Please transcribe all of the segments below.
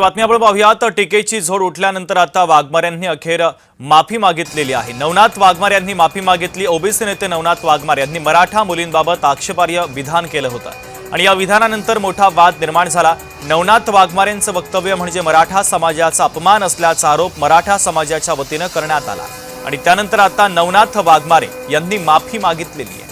बातमी आपण पाहूयात। टीकेची झोड उठल्यानंतर आता वाघमारे अखेर माफी मागितलेली आहे। नवनाथ वाघमारे यांनी माफी मागितली। ओबीसी नेते नवनाथ वाघमारे यांनी मराठा मुलींबाबत आक्षेपार्ह विधान केलं होतं आणि या विधानानंतर मोठा वाद निर्माण झाला। नवनाथ वाघमारेंचं वक्तव्य म्हणजे मराठा समाजाचा अपमान असल्याचा आरोप मराठा समाजाच्या वतीनं करण्यात आला आणि त्यानंतर आता नवनाथ वाघमारे यांनी माफी मागितलेली आहे।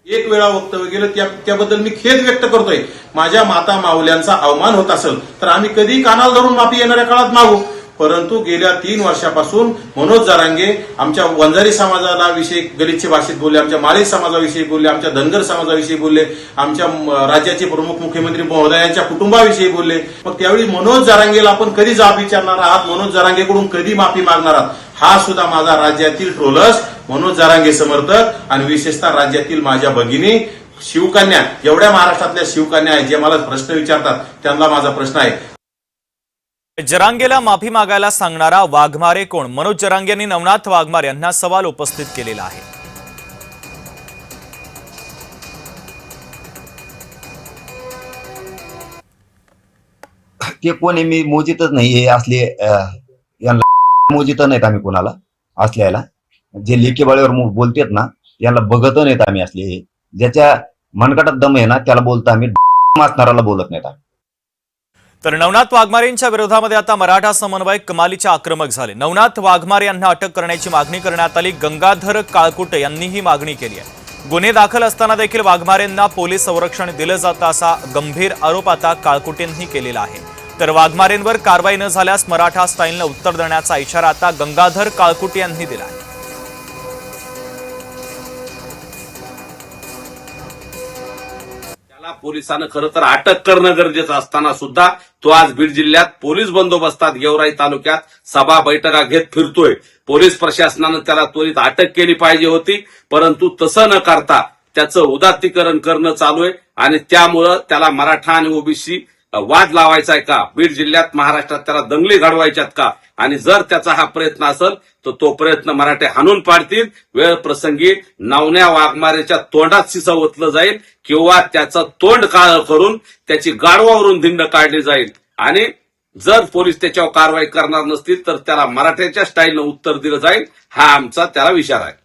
एक वेळा वक्तव्य केलं त्याबद्दल मी खेद व्यक्त करतोय। माझ्या माता माऊल्यांचा अवमान होत असेल तर आम्ही कधी कानाला धरून माफी येणाऱ्या काळात मागू, परंतु गेल्या 3 वर्षापासून मनोज जरांगे आमच्या वंजारी समाजाला विषयी गलिच्छ भाषेत बोलले, आमच्या माळी समाजाविषयी बोलले, आमच्या धनगर समाजाविषयी बोलले, आमच्या राज्याचे प्रमुख मुख्यमंत्री महोदयांच्या कुटुंबाविषयी बोलले। मग त्यावेळी मनोज जरांगेला आपण कधी जाब विचारणार आहात, मनोज जरांगेकडून कधी माफी मागणार आहात, हा सुद्धा माझा राज्यातील ट्रोलर्स, मनोज जरांगे समर्थक आणि विशेषतः राज्यातील माझ्या भगिनी शिवकन्या, एवढ्या महाराष्ट्रातल्या शिवकन्या आहेत जे मला प्रश्न विचारतात, त्यांना माझा प्रश्न आहे, जरांगेला माफी मागायला सांगणारा वाघमारे कोण? मनोज जरांगे यांनी नवनाथ वाघमारे यांना सवाल उपस्थित केलेला आहे। ते कोणी मी मोजितच नाही, हे असले यांना मोजित नाहीत आम्ही कोणाला असल्याला, जे लेखी बळीवर बोलतेत ना याला बघत नाहीत आम्ही असले, ज्याच्या मनगटात दम आहे ना त्याला बोलतो आम्ही, मासणाराला बोलत नाहीत आम्ही। तर नवनाथ वाघमारेंच्या विरोधामध्ये आता मराठा समन्वयक कमालीच्या आक्रमक झाले। नवनाथ वाघमारे यांना अटक करण्याची मागणी करण्यात आली। गंगाधर काळकुटे यांनी ही मागणी केली आहे। गुन्हे दाखल असताना देखील वाघमारेंना पोलीस संरक्षण दिलं जातं असा गंभीर आरोप आता काळकुटेंनी केलेला आहे। तर वाघमारेंवर कारवाई न झाल्यास मराठा स्टाईलनं उत्तर देण्याचा इशारा आता गंगाधर काळकुटे यांनी दिला आहे। पोलिसांना खरं तर अटक करणं गरजेचं असताना सुद्धा तो आज बीड जिल्ह्यात पोलीस बंदोबस्तात गेवराई तालुक्यात सभा बैठका घेत फिरतोय। पोलीस प्रशासनानं त्याला त्वरित अटक केली पाहिजे होती, परंतु तसं न करता त्याचं उदात्तीकरण करणं चालू आहे आणि त्यामुळं त्याला मराठा आणि ओबीसी वाद लावायचा आहे का, बीड जिल्ह्यात महाराष्ट्रात त्याला दंगली घडवायच्यात का, आणि जर त्याचा हा प्रयत्न असेल तर तो प्रयत्न मराठे हाणून पाडतील। वेळ प्रसंगी नवन्या वाघमारेच्या तोंडात शिसा ओतलं जाईल किंवा त्याचं तोंड काळं करून त्याची गाढवावरून धिंड काढली जाईल आणि जर पोलीस त्याच्यावर कारवाई करणार नसतील तर त्याला मराठ्याच्या स्टाईलनं उत्तर दिलं जाईल, हा आमचा त्याला विचार आहे।